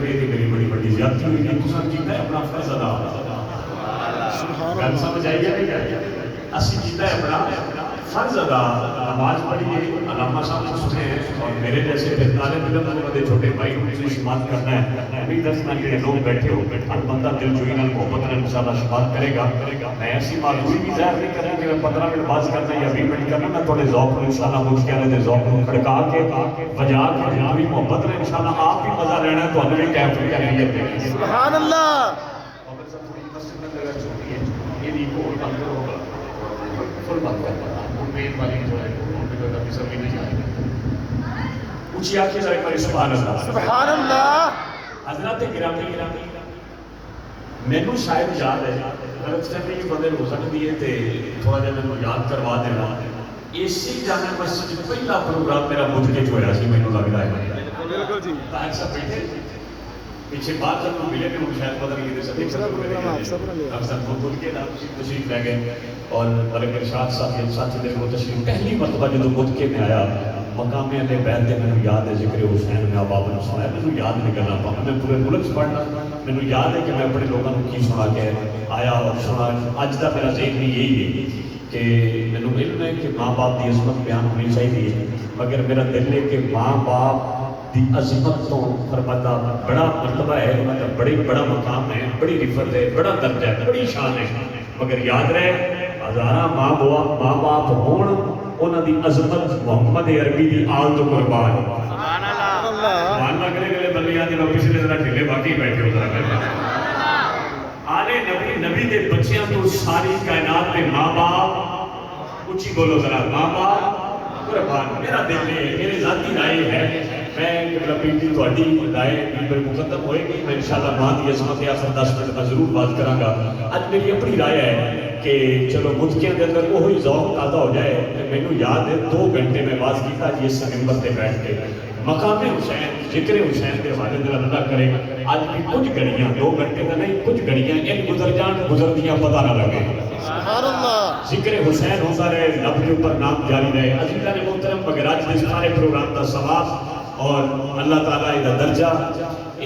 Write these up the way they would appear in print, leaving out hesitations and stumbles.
یہ میری بڑی بڑی زیادتی ہوئی ہے، تساں کیتا ہے اپنا فرض ادا، گل سمجھ آئی ہے نہیں؟ اسی کیتا ہے اپنا فرض ادا، نماز پڑھیے، علامہ صاحب کو سنے ہیں، اور میرے جیسے پھر طالب علم والے چھوٹے بھائی ان سے شمار کرنا ہے، ابھی 10 منٹ کے لوگ بیٹھے ہو، ہر بندہ دل جوئی نال محبت نال انشاءاللہ شمار کرے گا. میں ایسی معذوری بھی ظاہر نہیں کرنا کہ میں 15 منٹ باز کرنا یا 20 منٹ کرنا، میں تھوڑے ذوق کو انشاءاللہ مجھ کے والے ذوق کو کھڑکا کے بجا کے جنابی محبت نے انشاءاللہ آپ بھی مزہ لینا ہے تو ہمیں بھی کیف کرنی ہے. سبحان اللہ. یہ دیکھو بند ہوگا فل بند کرنا مین والی جو ہے ان پہ تو سب بھی نہیں آئے گا. اونچی آنکھیں ذرا کرے سبحان اللہ. سبحان اللہ. حضرات گرامی مینوں شاید یاد ہے غلط فہمی بندے ہو سکتی ہے تے تھوڑا جہا مینوں یاد کروا دینا. اسی جامع مسجد پہلا پروگرام میرا مجھ کے ہویا سی مینوں لگدا ہے. بالکل جی. تاج صاحب بیٹھے پیچھے بات جب ملے میں شاید پتہ نہیں کہ اکثر بول کے نام تشریف لے گئے اور ملک ارشاد صاحب ساتھ دے وہ تشریف پہلی مرتبہ جب مدکے میں آیا مقام اہل بیت دے میں یاد ہے ذکر حسین میں اباب نے سنایا. مجھے یاد نہیں کرنا پا میں پورے ملک سے پڑھنا مجھے یاد ہے کہ میں اپنے لوگوں کو کی سنا کے آیا اور سنا. اج کا میرا ذہن بھی یہی ہے کہ مجھے علم ہے کہ ماں باپ کی عظمت بیان ہونی چاہیے مگر میرا دل ہے کہ ماں باپ دی عظمت تو فرماتا بڑا مرتبہ ہے, مطلب بڑا مقام ہے, بڑی رفت ہے, بڑا درجہ ہے, بڑی شان ہے, مگر یاد رہے ہزارہ ماں باپ ہون انہاں دی عظمت محمد عربی دی آل تو قربان. سبحان اللہ. ماننا گلے گلے بندیاں دی پچھلے ذرا ڈھیلے باقی بیٹھے ہو ذرا آلے نبی دے بچیاں تو ساری کائنات دے ماں باپ اونچی بولو ذرا ماں باپ قربان. میرا دل ہے میری ذاتی رائے ہے میں ربی کی تھوڑی رائے پر مقدم ہوئے گی میں انشاءاللہ ماں دی عظمت آخر 10 منٹ میں ضرور بات کراں گا. آج میری اپنی رائے ہے کہ چلو مدکیاں کے اندر وہی ذوق تازہ ہو جائے. مینوں یاد ہے 2 گھنٹے میں باز کیتا جی اس منبر پہ بیٹھ کے مقام حسین ذکر حسین کے حوالے دل اللہ کرے. آج بھی کچھ گھڑیاں 2 گھنٹے کا نہیں کچھ گھڑیاں ان گزر جان گزر دیاں پتہ نہ لگے. سبحان اللہ. ذکر حسین ہوتا رہے لب کے اوپر نام جاری رہے. عزیزاں محترم مگر آج کے سارے پروگرام کا ثواب اور اللہ تعالیٰ کا درجہ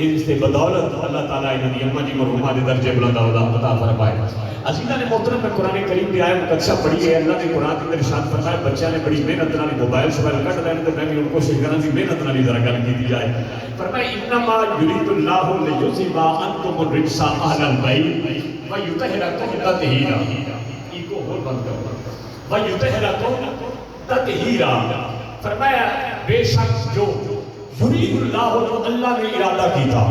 اس سے بدولت اللہ تعالیٰ انہوں نے اماں جی مرحومہ دے درجے بلند عطا فرمائے. عزیزاں محترم میں قرآن کریم کی آیت مقدسہ پڑھی ہے. اللہ نے قرآن کے اندر ارشاد فرمایا بچوں نے بڑی محنت نال موبائل شوبائل کٹ لین تے میں بھی ان کوشش کراں کہ محنت نال ذرا گل کی جائے. فرمایا انما یرید اللہ لیذھب عنکم الرجس اہل البیت ویطہرکم تطہیرا. ایکو ہور بند کرو ویطہرکم تطہیرا. فرمایا بے شک جو یرید اللہ جو اللہ نے ارادہ کیتا.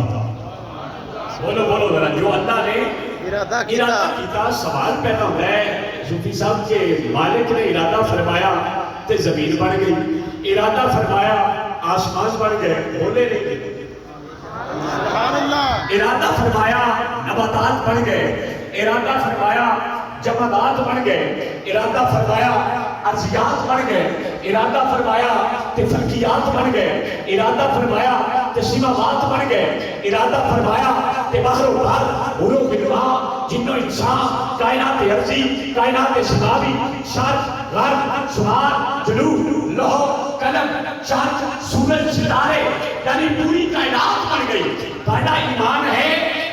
بولو ذرا جو اللہ نے ارادہ کیتا. سوال پیدا ہوتا ہے صوفی صاحب کے مالک نے ارادہ فرمایا تے زمین بن گئی, ارادہ فرمایا آسمان بن گئے, بولے نہیں. سبحان اللہ. ارادہ فرمایا نباتات بن گئے, ارادہ فرمایا جمادات بن گئے, ارادہ فرمایا ارضیات بن گئے, ارادہ فرمایا فلکیات بن گئے, ارادہ فرمایا سماوات بن گئے, ارادہ فرمایا بحر و بحر عروق انواع جن و انسان کائنات ارضی کائنات سماوی شرق غرب شمال جنوب لوح قلم چاند سورج ستارے یعنی پوری کائنات بن گئی. پہلا ایمان ہے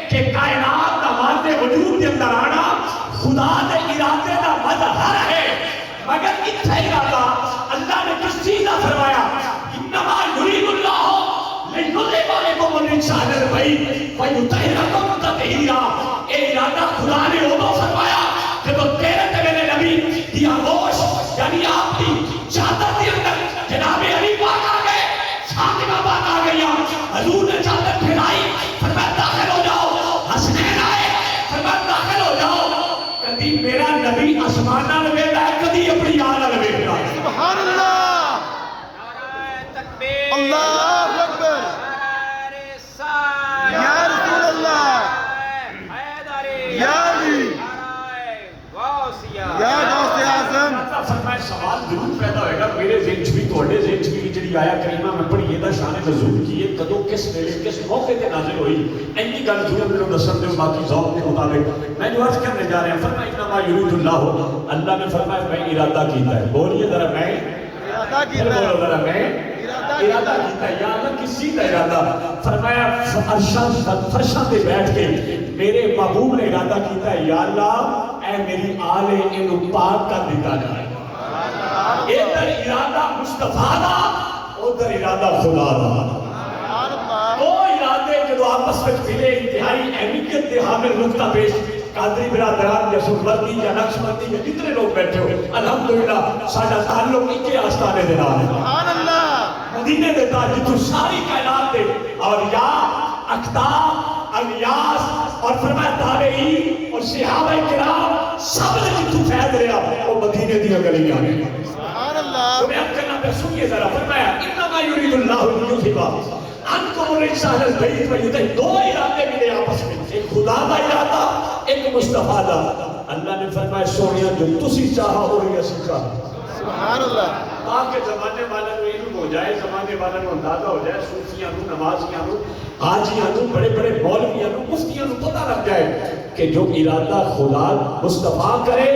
کہ کائنات کا مادے وجود کے اندر آنا خدا کے ارادے کا مظہر ہے. مگر اتنا ارادہ اللہ نے کس چیز کا فرمایا انما یرید اللہ لیذھب عنکم الرجس اہل البیت ویطہرکم تطہیرا. اے ارادہ خدا نے وہ فرمایا کہ تو تیرے تے میرے نبی دی آغوش یعنی آپ کی چادر کے اندر جناب علی پاک آ گئے, فاطمہ پاک آ گئی, حضور نے چادر پھیلائی فرمایا داخل ہو جاؤ. حسنین آئے فرمایا داخل ہو جاؤ. کبھی میرا نبی آسمانہ میں ویکھدا ہے کبھی اپنی آل میں ویکھدا ہے. سبحان اللہ. اللہ اکبر. یا رسول اللہ. یا علی. یا غوث اعظم. فرمایا سوال ضرور پیدا ہوئے گا میرے ذہن بھی توڑے ذہن بھی جڑی آیا کریمہ میں پڑھی دا شان نزول کی ہے کدو کس ویلے کس موقع تے نازل ہوئی. اینی گل ضرور میرے دسن دے باقی ذوق کے مطابق میں جو عرض کرنے جا رہے ہیں. فرمایا انما یرید اللہ, اللہ نے فرمایا میں ارادہ کیتا ہے. بولیے ذرا میں ارادہ کیتا ہے. بولو ذرا میں ارادہ کیتا ہے، یا اللہ کسی کا ارادہ؟ فرمایا فرشاں تے بیٹھ کے میرے محبوب نے ارادہ کیتا ہے، یا اللہ اے میری آل انہوں پاک کر دیتا جائے۔ ادھر ارادہ مصطفیٰ دا، ادھر ارادہ خدا دا۔ وہ ارادے جدو آپس میں ملے انتہائی اہمیت دے حامل نقطہ پیش قادری برادران یا سنوردی یا نقشبندی یا جتنے لوگ بیٹھے ہو، الحمدللہ ساڈا تعلق ایک آستانے دے نال ہے، سبحان اللہ، مدینے دے تاج جتوں ساری کائنات دے اولیاء، اقطاب، الیاس اور فرمایا تابعین اور صحابہ کرام سب نے جتوں فیض لیا وہ مدینے دی گلیاں ہیں۔ سبحان اللہ، تمہیں اب کرنا پہ سنیے ذرا، فرمایا انما یرید اللہ لیذھب عنکم الرجس اہل البیت ویطہرکم۔ دو ارادے ملے آپس میں، ایک خدا کا ارادہ، ایک مصطفیٰ کا۔ اللہ نے فرمایا سونیا جو تسی چاہا وہی اسی چاہا۔ سبحان اللہ، تاکہ زمانے والوں کو علم ہو جائے، زمانے والوں کو اندازہ ہو جائے، صوفیاں کو، نمازیاں کو، حاجیاں کو، بڑے بڑے مولویاں کو، مفتیاں کو پتہ لگ جائے کہ جو ارادہ خدا مصطفیٰ کرے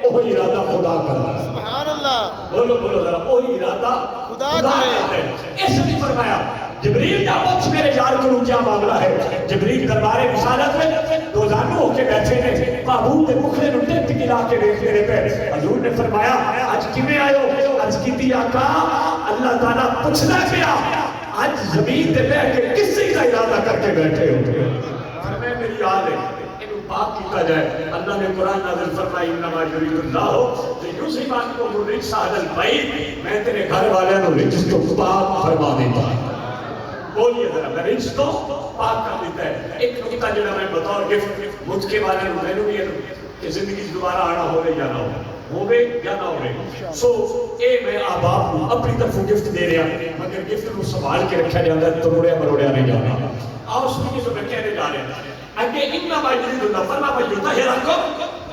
وہ ارادہ خدا کرنا ہے۔ سبحان اللہ، بولو بولو ذرا، وہی ارادہ خدا کرتا ہے۔ اس نے فرمایا جبریل جا پوچھ میرے یار کو کیا معاملہ ہے؟ جبریل دربار رسالت میں دو زانو ہو کے بیٹھے نے، محبوب نے مکھڑے نو ٹک ٹکلا کے دیکھ میرے پہ۔ حضور نے فرمایا آج کیویں آئے ہو؟ عرض کیتی آقا اللہ تعالیٰ پوچھنا پیا آج زمین تے بیٹھ کے کس چیز کا ارادہ کر کے بیٹھے ہو؟ فرمایا میری یاد ہے انہوں پاک کیتا جائے۔ اللہ نے قرآن نازل فرمائی انما یرید اللہ لیذھب عنکم الرجس اہل البیت، میں تیرے گھر والوں کو رجس تو پاک فرما دیتا ہوں۔ بولیے ذرا، میں رجس تو پاک کر دیتا ہے۔ ایک نکتہ جڑا میں بطور گفٹ مجھ کے والے میں بھی ہے کہ زندگی دوبارہ آنا ہو رہے یا نہ ہو گئے یا نہ ہو رہے، سو اے میں آباب کو اپنی طرف گفٹ دے رہا، مگر گفٹ کو سنبھال کے رکھا جاتا ہے، توڑیا مروڑیا نہیں جانا۔ آؤ سنیے جو میں کہنے جا رہے ہیں، اگے انما یرید اللہ فرما ویطہرکم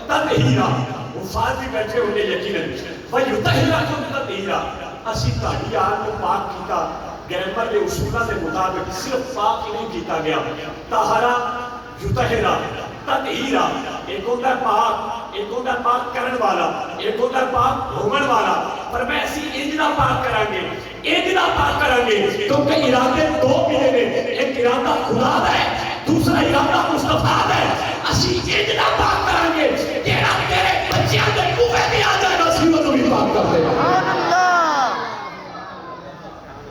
تطہیرا، وہ فاضل بھی بیٹھے ہوں گے یقیناً، ویطہرکم تطہیرا، اسی تہاڈی آل کو پاک کیتا۔ گرامر کے اصولوں کے مطابق صرف پاک ہی نہیں کیتا گیا، طہرا یطہرا تطہیرا، ایک ہوتا ہے پاک، ایک ہوتا ہے پاک کرن والا، ایک ہوتا ہے پاک ہومن والا، پر میں اسی انجنا پاک کریں گے، انجنا پاک کریں گے، کیونکہ ارادے دو ملے نے، ایک ارادہ خدا ہے، دوسرا ارادہ مصطفیٰ ہے۔ اسی انجنا پاک کریں گے، تیرا تیرے بچیاں دے کوئے بھی آ جائے گا، سیوہ تو بھی پاک کر دے گا۔ سبحان اللہ،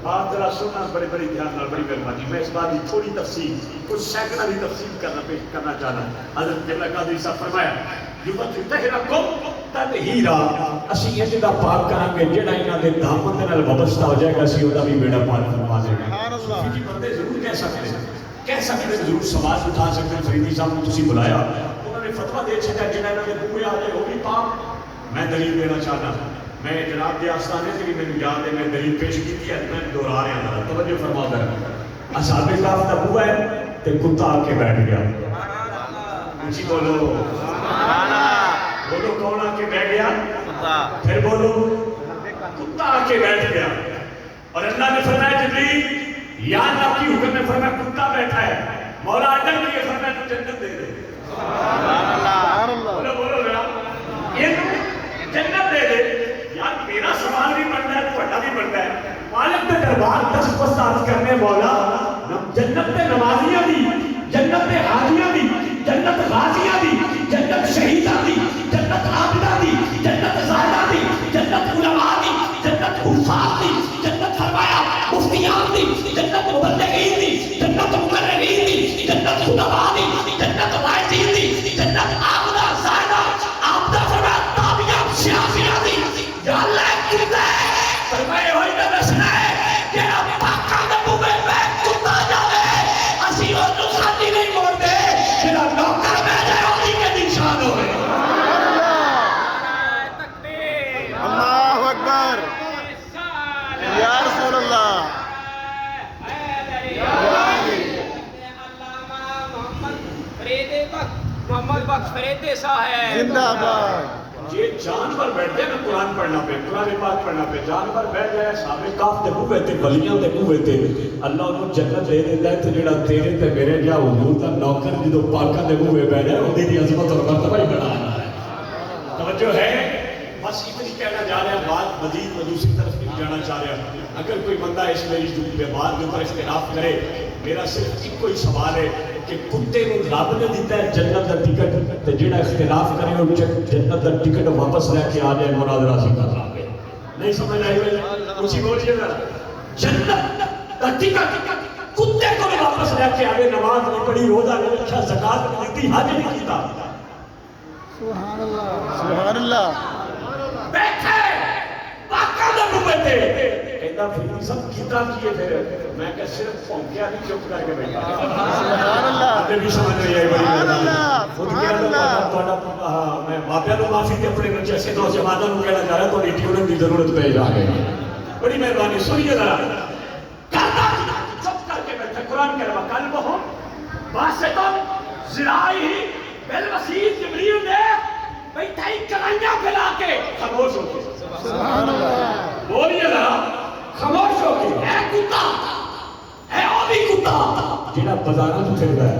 بات ذرا سننا بڑی بڑی دھیان نال، بڑی مہربانی، میں اس بات کی تھوڑی تفصیل کچھ سیکنڈ کی تفصیل پیش کرنا چاہنا۔ حضرت قبلہ قادری صاحب فرمایا یطہرکم تطہیرا، اسی انج دا پاک کریں گے جڑا انہاں دے دامن دے نال وابستہ ہو جائے گا، اسی او دا بھی بیڑا پار فرما دے گا۔ سبحان اللہ، جی بندے ضرور کہہ سکتے ہیں، ضرور سوال اٹھا سکتے ہیں، فریدی صاحب کو تسی بلایا، انہوں نے فتویٰ دے چھکا جنہاں انہاں دے پورے آ جائے وہ بھی پاک۔ میں دلیل دینا چاہنا، میں جناب کے آستانے سے بھی میں یاد ہے، میں دلیل پیش کی تھی، میں دہرا رہا ہوں، توجہ فرما کر۔ اصحاب کہف دا بوا ہے تے کتا آ کے بیٹھ گیا، اونچی بولو بولو، کون آ کے بیٹھ گیا؟ پھر بولو، کتا آ کے بیٹھ گیا۔ اور اللہ نے فرمایا جبریل یا اللہ کی حکم میں فرمایا کتا بیٹھا ہے، مولا آڈر کیے فرمایا تو جنت دے دے۔ سبحان اللہ، بولو بولو ذرا، یہ جنت دے دے۔ یار میرا سوال بھی بنتا ہے، بڑا بھی بنتا ہے، مالک کے دربار تشخص کرنے مولا جنت پہ نمازیاں دی، جنت پہ حاجیاں دی، جنت غازیاں دی، جنت شہیداں دی، جنت عابداں دی، جنت زاہداں دی، جنت علماء دی، جنت حفاظ دی، جنت فرمایا مفتیان دی، جنت مبلغین دی، جنت مقررین دی، جنت خطباء دی، جنت واعظین دی، جنت عابدہ زاہدہ، عابدہ فرمایا تابعہ سیاسیہ دی، یا اللہ کتنے فرمائے ہوئی میں بسنا ہے کہ اب پاکاں دے بوے میں کتا جاوے، اسی وہ تو ساتھی نہیں موڑ دے، جنہا نوکر میں جائے ہوئی کے نشان ہوئے۔ اللہ اکبر، یا رسول اللہ، محمد بخش فریدی صاحب زندہ باد۔ یہ جانور بیٹھتے ہیں نا قرآن پڑھنا پہ، قرآن پاک پڑھنا پہ، جانور بیٹھ جائے صحابہ کہف دے بوئے تے، ولیاں دے بوئے تے، اللہ انہوں جنت دے دیتا ہے تو جڑا تیرے تے میرے جا حضور دا نوکر جدو پاکاں دے بوئے بیٹھ ہے، وہ دی عظمت اور مرتبہ ہی بڑھانا ہے۔ توجہ ہے؟ بس اتنی کہنا جا رہا بات مزید میں دوسری طرف نہیں جانا چاہ رہا. اگر کوئی بندہ اس میری بات کے اوپر اختلاف کرے, میرا صرف ایک کوئی سوال ہے کہ کتے کو رب نے دیتا ہے جنت کا ٹکٹ, تو جہاں اختلاف کرے وہ جنت کا ٹکٹ واپس لے کے آ جائے, مراد راضی کر رہا ہے. نہیں سمجھ آئی بھائی, اسی بولیے ذرا. جنت کا ٹکٹ کتے کو واپس لے کے آئے, نماز نہیں پڑھی, روزہ نہیں رکھا, زکات نہیں دی, حج نہیں کیتا. سبحان اللہ سبحان اللہ. بیٹھے پاکاں دے منہ تے کہندا پھر سب کیتا کیے پھر میں کہ صرف پھونکیا نہیں, چپ کر کے بیٹھا. سبحان اللہ تے بھی سمجھ نہیں آئی بڑی سبحان اللہ خود سبحان کہہ اللہ. تہاڈا میں ماپیاں نوں معافی تے اپنے بچے سے نوجواناں نوں کہنا چاہ رہا تہاڈی ٹیوننگ دی ضرورت پے جا گئی. بڑی مہربانی سنیے ذرا. کرتا چپ کر کے بیٹھا. قرآن کہہ رہا قلبہم باسطن ذراعیہ بالوسیط. جبریل نے بیٹھا ہی کلائیاں پھیلا کے خاموش ہو کے. سبحان اللہ. بولیے ذرا خاموش ہو کے. اے کتا, اے او بھی کتا جہاں بازاراں تو پھردا ہے,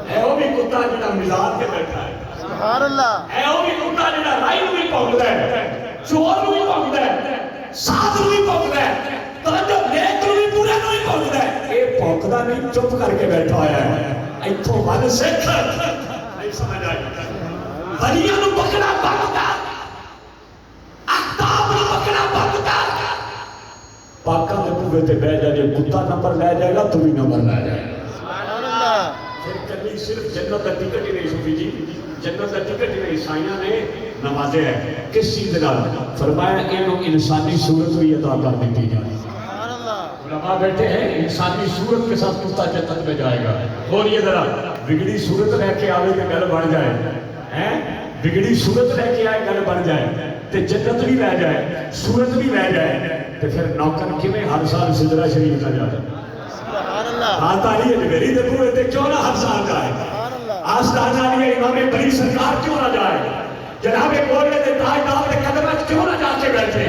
اے او بھی کتا جہاں مزار کے بیٹھا ہے, سبحان اللہ. اے او بھی کتا جہاں رائی نوں بھی پوندا ہے, چور نوں بھی پوندا ہے, ساتھ نوں بھی پوندا ہے, توجہ نیک نوں بھی برے نوں بھی پوندا ہے. اے پونکدا نہیں, چپ کر کے بیٹھا ہوا ہے. ایتھوں ون سکھ نہیں سمجھ آئی. ولیاں نوں پکڑا بندا, احتاب نوں پکڑا بندا. پاکاں دے بوئے تے بیٹھ جا, جے کتا نمبر لے جائے گا تو بھی نمبر لے جائے گا. سبحان اللہ. پھر کبھی صرف جنت کا ٹکٹ ہی نہیں صوفی جی, جنت کا ٹکٹ ہی نہیں, عیسائیاں نے نوازے ہے کس چیز نال؟ فرمایا انہوں انسانی صورت بھی عطا کر دیتی جائے. سبحان اللہ. علماء بیٹھے ہیں انسانی صورت کے ساتھ کتا جنت میں جائے گا. اور یہ ذرا بگڑی صورت لے کے آوے کہ گل بن جائے, بگڑی صورت لے کے آئے گل بن جائے, تے جنت بھی لے جائے, صورت بھی لے جائے, تے پھر نوکر کیویں ہر سال سدرا شریف نہ جائے. سبحان اللہ. آتا نہیں ہے میری دے بوئے تے کیوں نہ ہر سال جائے, سبحان اللہ. آستانہ لیے امام بڑی سرکار کیوں نہ جائے, جناب گولڈے دے تاجدار دے قدم وچ کیوں نہ جا کے بیٹھے,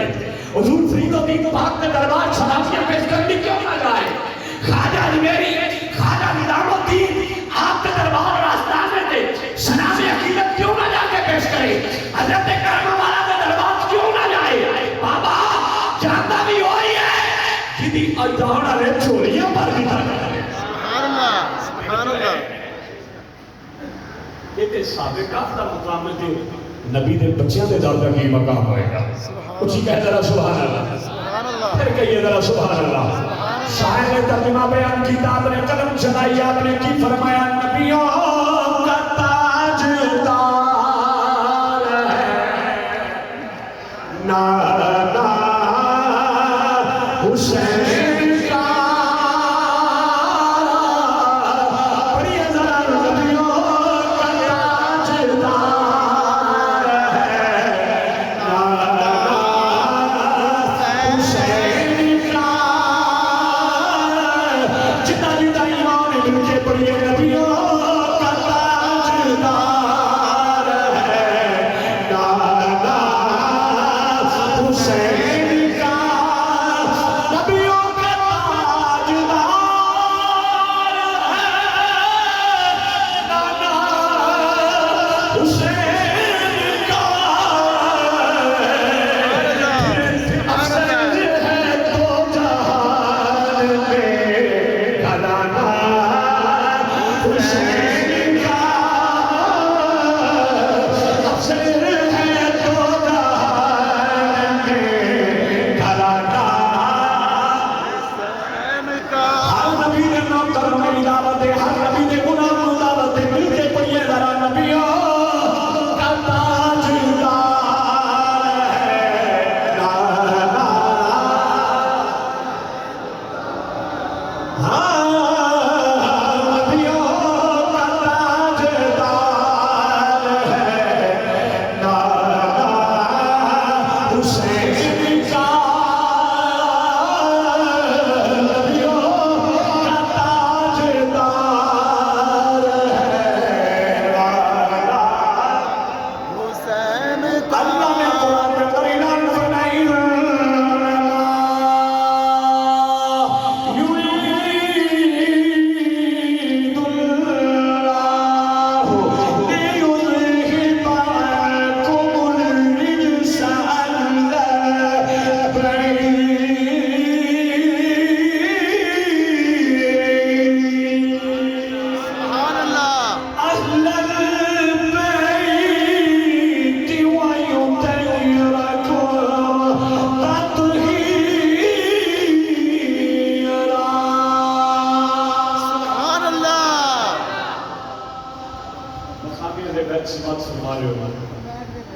حضور فرید الدین پاک کے دربار سلامتیاں پیش کرنی کیوں نہ جائے, خواجہ میری خواجہ نظام الدین آپ کے دربار اور آستانے دے سلام عقیدت کیوں نہ جا کے پیش کرے, حضرت کرم والا کے دربار کیوں نہ جائے. بابا جانتا بھی وہی ہے جدی اجان والے چوریاں پر بھی تھا. سبحان اللہ سبحان اللہ. یہ تے سابقات دا مقام ہے کہ نبی دے بچیاں دے دار دا کی مقام ہوئے گا. اچھی کہہ ذرا سبحان اللہ. سبحان اللہ. پھر کہیے ذرا سبحان اللہ. شاعر نے ترجمہ بیان کیا, آپ نے قلم چلائی, آپ نے کی فرمایا نبیوں کا تاجدار ہے نانا حسین کا. پڑھیے ذرا نبیوں کا تاجدار ہے نانا حسین کا. جتنا جتنا ایمان مل کے پڑھیے نبیوں ایسی بات فرما رہے ہو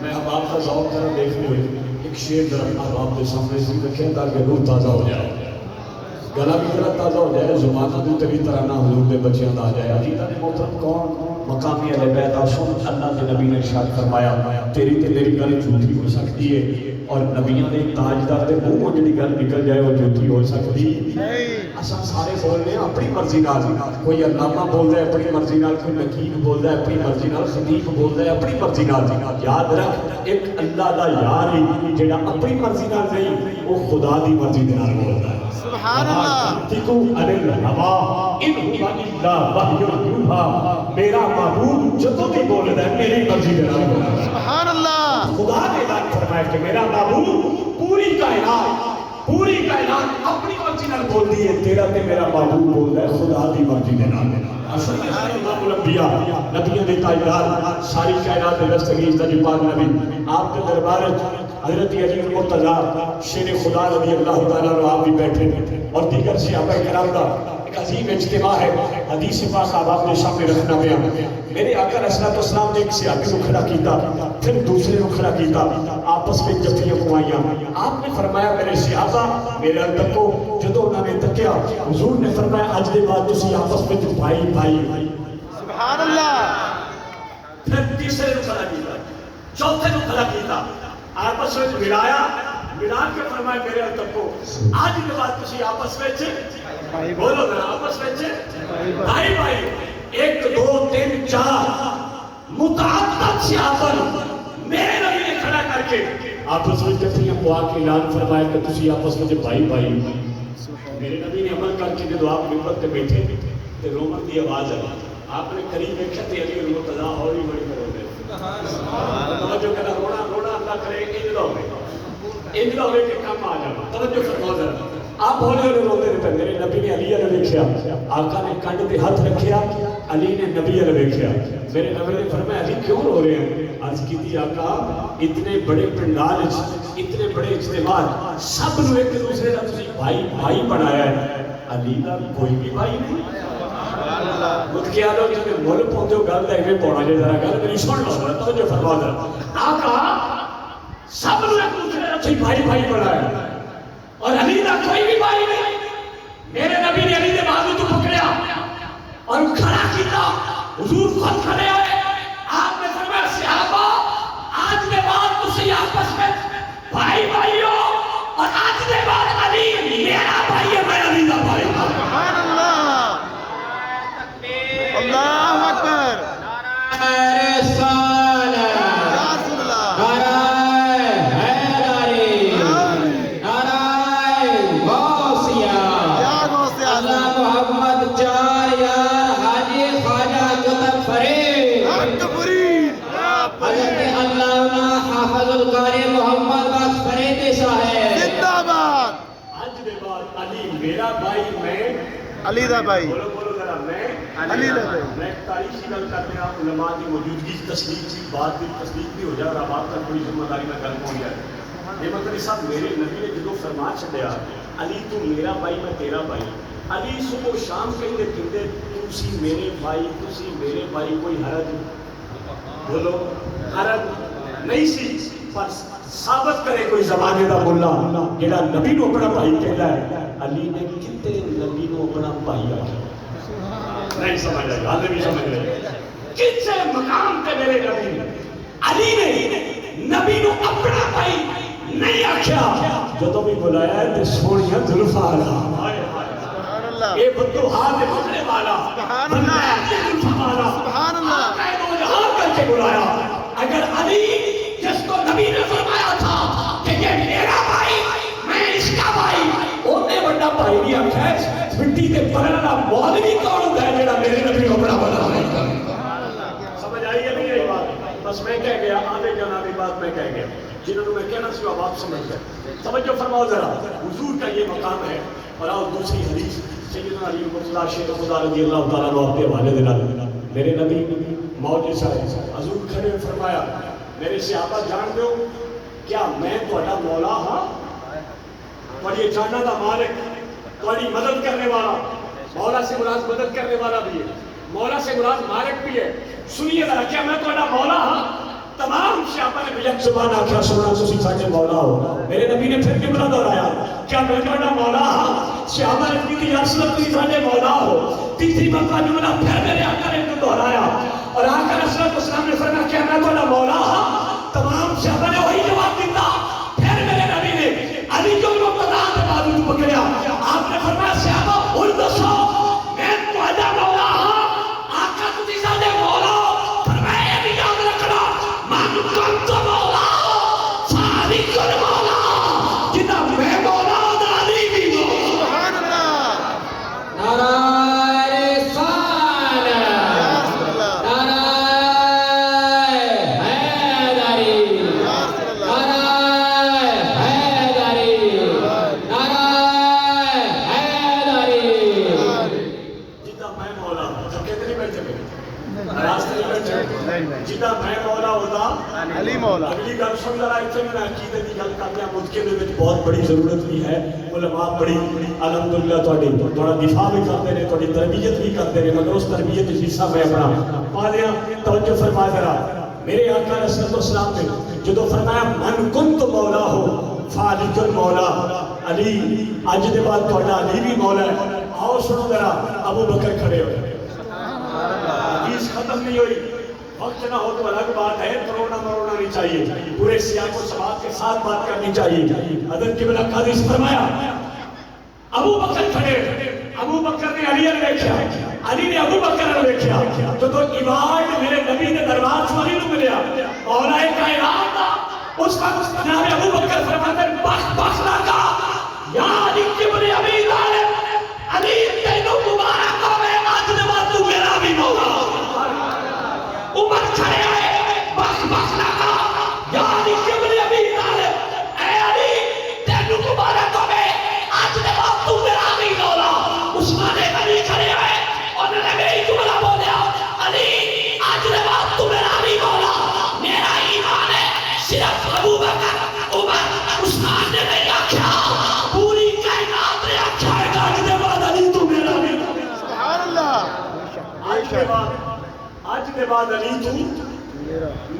میں احباب کا ذوق ذرا دیکھنے ہوئے ایک شعر ذرا احباب کے سامنے سے رکھیں تاکہ روح تازہ ہو جائے گلا بھی ذرا تازہ ہو جائے زبانہ بھی طری طرح نہ حضور دے بچیاں دا جائے عقیدہ نے محترم کون مقامی اہل بیت سن اللہ کے نبی نے ارشاد فرمایا تیری تے میری گل جھوٹی ہو سکتی ہے اور نبیوں دے تاجدار دے منہ جڑی گل نکل جائے وہ جھوٹی ہو سکتی اساں سارے بول رہے ہیں اپنی مرضی نال کوئی علامہ بول رہا ہے اپنی مرضی نال کوئی نقیب بول رہا ہے اپنی مرضی نال خطیب بول رہا ہے اپنی مرضی نال یاد رکھ ایک اللہ دا یار ہی جڑا اپنی مرضی نال نہیں وہ خدا دی مرضی دے نال بولدا ہے سبحان اللہ تکو علی الہوا ان ہوا الا وحی یوحا میرا معبود جدوں بھی بولدا ہے میری مرضی دے نال بولدا ہے سبحان اللہ خدا نے اعلان فرمایا کہ میرا معبود پوری کائنات اپنی مرضی نال بولدی ہے تیرا تے میرا معبود بولدا ہے خدا دی مرضی دے نال اصل میں امام الانبیاء نبیوں دے تاجدار ساری کائنات دے دستگیر دا پاک نبی آپ کے دربار حضرت علی المرتضیٰ شیر خدا رضی اللہ تعالیٰ عنہ آپ بھی بیٹھے اور دیگر صحابہ کرام کا ایک عظیم اجتماع ہے حدیث پاک آپ نے سامنے رکھنا پیا میرے آقا علیہ السلام نے ایک صحابی کو کھڑا کیتا پھر دوسرے کو کھڑا کیتا آپس میں جفیاں پوائیاں آپ نے فرمایا میرے صحابہ میرے اندر کو جدو انہوں نے تکیا حضور نے فرمایا آج دے بعد تسی آپس میں جو بھائی سبحان اللہ پھر تیسرے کو کھڑا کیتا چوتھے کو کھڑا کیتا آپس میں ملا کے فرمایا میرے اندر کو آج کے بعد تسی آپس میں بولو نا آپس میں بھائی ایک دو تین چار متعدد صحابہ میرے نبی نے کھڑا کر کے آپس میں جفیاں پوا کے اعلان فرمایا کہ تسی آپس میں بھائی میرے نبی نے عمل کر کے جب آپ ممبر پہ بیٹھے تو رومن کی آواز آئی آپ نے قریب دیکھا تھے علی المرتضیٰ اور بھی بڑی کرو گے توجہ کرنا رونا اللہ کرے انجلا ہوئے کہ کم آ جانا توجہ فرما ذرا آپ ہولے روتے رہتے میرے نبی نے علی علیہ دیکھا آقا نے کنڈ پہ ہاتھ رکھیا علی نے نبی علیہ دیکھا میرے نبی نے فرمایا علی کیوں رو رہے ہیں عرض کی تھی آقا اتنے بڑے پنڈال اتنے بڑے اجتماع سب نے ایک دوسرے کا تسی بھائی بنایا ہے علی کا کوئی بھی بھائی نہیں خود کیا لو کہ مول پہنچے ہو گل دے میں پونا جے ذرا گل میری سن لو ذرا توجہ فرما ذرا آقا سب نے ایک دوسرے کا تسی بھائی بنایا اور علی کا کوئی بھی بھائی نہیں میرے نبی نے علی کے بازو تو پکڑیا اور کھڑا کیتا حضور خود کھڑے ہوئے آپ نے فرمایا صحابہ آج کے بعد تسی آپس میں بھائی ہو اور آج کے بعد علی میرا بھائی ہے میں علی کا بھائی سبحان اللہ اللہ اکبر علی دا بھائی بولو ذرا میں علی دا بھائی میں تاریخی گل کر رہا علماء کی موجودگی تصدیق سی بات کی تصدیق بھی ہو جائے اور آپ کا کوئی ذمہ داری میں گل پہنچ جائے یہ مطلب صاحب میرے نبی نے جدو فرما چھڈیا علی تو میرا بھائی میں تیرا بھائی علی صبح و شام کہیں کہتے تسی میرے بھائی کوئی حرج بولو حرج نہیں سی پر ثابت کرے کوئی زمانے دا مولا جڑا نبی نو اپنا بھائی کہتا ہے علی نے کتے نبی نو اپنا بھائی آخیا نہیں سمجھ آئی حال بھی سمجھ رہے کسے مقام تے میرے نبی علی نے نبی نو اپنا بھائی نہیں آخیا جدو بھی بلایا ہے تے سونیاں زلفاں والا اے بدوہا دے مغرب والا سبحان اللہ سبحان اللہ کر کے بلایا اگر علی جس کو نبی نے فرمایا تھا کہ یہ میرا بھائی میں اس کا بھائی اونے بڑا بھائی بھی آخیا ہے مٹی کے پڑھنے والا مولوی کون ہوتا ہے جڑا میرے نبی کو بڑا بنا ہے سمجھ آئی ہے نہیں یہ بات بس میں کہہ گیا آدھے جنابی بات میں کہہ گیا جنہوں نے میں کہنا سی اب آپ سمجھ گئے توجہ فرماؤ ذرا حضور کا یہ مقام ہے اور آؤ دوسری حدیث سیدنا علی مرتضیٰ شیر خدا رضی اللہ تعالیٰ عنہ اپنے حوالے دینا میرے نبی موجود ہے حضور کھڑے فرمایا میرے صحابہ جان دو کیا میں تہاڈا مولا ہاں تہاڈی جاناں دا مالک تہاڈی مدد کرنے والا مولا سے مراد مدد کرنے والا بھی ہے مولا سے مراد مالک بھی ہے. سنیے ذرا, کیا میں تھوڑا مولا ہاں؟ تمام صحابہ نے بلند زبان آخیا سونا تسی ساڈے مولا ہو. میرے نبی نے پھر جملہ دہرایا, کیا میں تھوڑا مولا ہاں؟ صحابہ نے کہی یا رسول اللہ تسی ساڈے مولا ہو. تیسری مرتبہ جملہ پھر میرے آقا نے دہرایا اور آقا صلی اللہ علیہ وسلم نے فرمایا کیا میں تھوڑا مولا ہاں؟ تمام صحابہ نے وہی جواب دیتا. پھر میرے نبی نے علی کو مقتدیٰ کے بازو پکڑیا. آپ نے فرمایا صحابہ ان دسو میں تھوڑا مولا ہاں؟ آقا تسی ساڈے مولا ہو. فرمایا یہ بھی یاد رکھنا من کنت مولا فعلی مولا, جدا میں مولا دا علی بھی مولا. سبحان اللہ. نعرہ رسالت, یا رسول اللہ. نعرہ حیدری, یا رسول اللہ. نعرہ حیدری, نعرہ حیدری. جدا میں مولا جب کہتے نہیں بیٹھے گئے راستے نہیں بیٹھے, جدا میں مولا ہوتا علی مولا. اگلی گل سن ذرا. اتنے میں عقیدے کی گل کرتے ہیں, ملک کے وچ بہت بڑی ضرورت بھی ہے. علماء بڑی الحمدللہ تھوڑا دفاع بھی کرتے ہیں, تھوڑی تربیت بھی کرتے ہیں, مگر اس تربیت کا حصہ میں اپنا پا لیا. توجہ فرما ذرا. میرے آقا علیہ الصلوۃ والسلام نے جدو فرمایا من کنت مولا ہو فعلی مولا علی, اج دے بعد تھوڑا علی بھی مولا ہے. آؤ سنو ذرا. ابو بکر کھڑے ہوئے, حدیث ختم نہیں ہوئی, وقت نہ ہو تو الگ بات ہے, تروڑنا مروڑنا نہیں چاہیے, پورے سیاق و سباق کے ساتھ بات کرنی چاحیے. حضرت قبلہ قادری فرمایا ابو بکر کھڑے. ابو بکر نے علی نے دیکھا, علی نے ابو بکر نے دیکھا. تو ایوارڈ میرے نبی نے دربار سے علی کو ملیا, مولا کائنات تھا. اس وقت جناب ابو بکر فرماتے ہیں بخ لگا یا علی ابن ابی طالب, علی تینوں مبارک ہو میں آج دے بعد تو میرا بھی مولا. عمر کھڑے آئے بخ لگا یا علی ابن ابی طالب, اے علی تینوں مبارک ہو میں آج دے بعد تو میرا بھی مولا. عثمان غنی کھڑے آئے, انہوں نے میری جملہ بولیا علی آج دے بعد تو میرا بھی مولا. میرا ایمان ہے صرف ابو بکر عمر عثمان نے نہیں آکھیا, پوری کائنات نے آکھیا ہے کہ آج دے بعد علی تو میرا بھی مولا. سبحان اللہ. آج دے بعد علی تو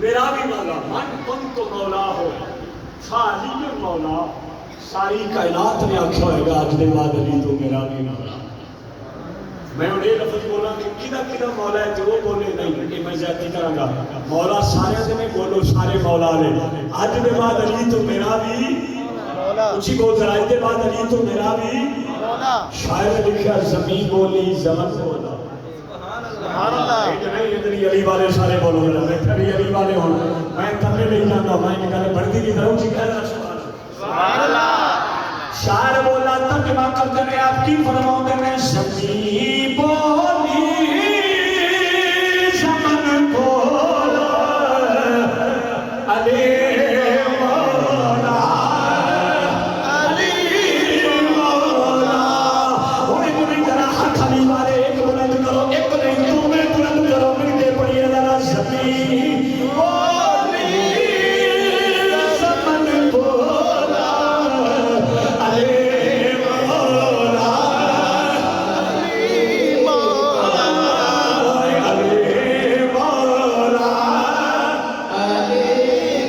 میرا بھی مولا. من کنت مولا ہو فعلی مولا, ساری کائنات نے آکھیا ہوئے گا آج دے بعد علی تو میرا بھی مولا. میں انہیں لفظ بولا کہ کدھا مولا ہے تو وہ بولے نہیں کہ میں زیادتی کروں گا. مولا سارے سے نہیں بولو, سارے مولا لے. آج دے بعد علی تو میرا بھی مولا. اچھی بول ذرا, آج دے بعد علی تو میرا بھی مولا. شاعر نے لکھا زمین بولی زمن بولا. سبحان اللہ. ادھر علی والے سارے بولو, بیٹھے بھی علی والے ہوں. میں تھلے نہیں جانا, میں نکالے بڑھتی کی طرح اچھی کہہ رہا. سبحان اللہ. شاعر بولا ترجمہ کرتے ہیں آپ کی فرماؤں میں زمین بولی زمن بولا علی مولا علی مولا. انہیں بلی ذرا ہاتھ علی والے ایک بلند کرو, ایک نہیں تو میں بلند کرو, مل کے پڑھیے ذرا زمین بولی زمن بولا علی مولا علی مولا علی مولا علی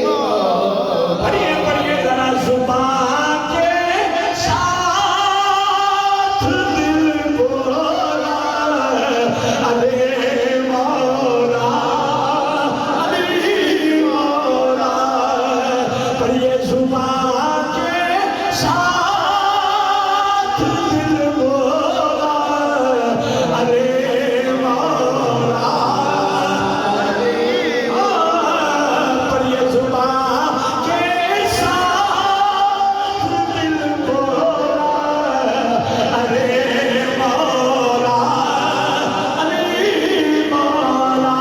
مولا. پڑھیے پڑھیے ذرا زبان کے ساتھ دل بولا علی مولا علی مولا. پڑھیے زبان کے ساتھ دل بولا علی مولا علی مولا. پڑھیے زبان کے ساتھ دل بولا علی مولا علی مولا.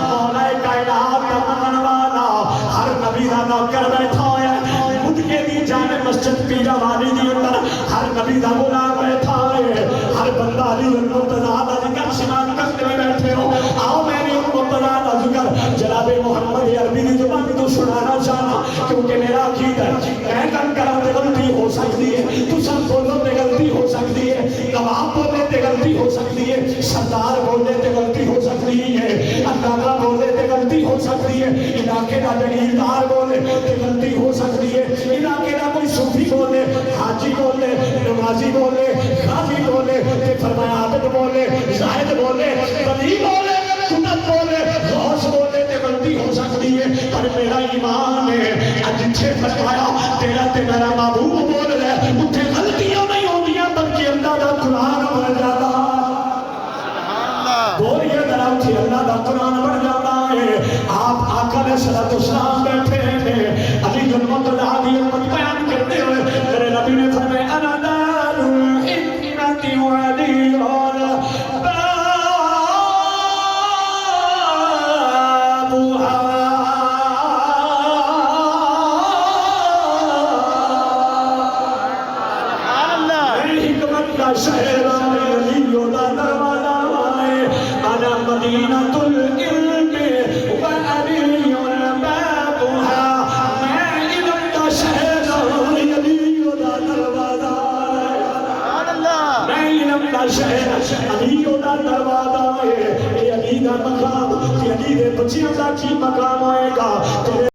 مولا کائنات کا من والا ہر نبی دا نوکر بیٹھا ہویا ہے. مدکے دی جان مسجد پیرا والی دی اندر ہر نبی دا غلام بیٹھا ہے. ہر بندہ علی المرتضیٰ دا ذکر شمار کرتے ہوئے بیٹھے ہو. آؤ میں نے المرتضیٰ دا ذکر جناب محمد عربی دی زبان تو سنانا چاہنا, کیونکہ میرا عقیدہ ہے میں کن کرا تے غلطی ہو سکتی ہے, تو سب بولو تے غلطی ہو سکتی ہے, نواب بولے تے غلطی ہو سکتی ہے, سردار بولے تے غلطی علاقے کا جگیردار بولے تے غلطی ہو سکتی ہے، علاقے کا کوئی صوفی بولے، حاجی بولے، نمازی بولے، قاضی بولے تے فرمایا عابد بولے، زاہد بولے، ولی بولے، قطب بولے، غوث بولے تے غلطی ہو سکتی ہے، پر میرا ایمان ہے جتھے فرمایا تیرا تے میرا محبوب بول رہا ہے اتنے غلطیاں نہیں ہوندیاں بلکہ اللہ دا قرآن بن جاتا بولیے ذرا اتھے اللہ دا قرآن بن جاتا ہے۔ آپ آقا علیہ الصلوۃ والسلام بیٹھے ہیں، علی بن مقداد کی امت بیان کرتے ہوئے میرے نبی نے فرمایا انا دار الحکمت وعلی شہر علیو دا دروازہ ہے، انا مدینۃ العلم وعلی بابها، میں علم دا شہر علیو دا دروازہ ہے، میں علم دا شہر علیو دا دروازہ ہے، اے علی دا مقام تے علی دے بچیاں دا کی مقام ہوئے گا۔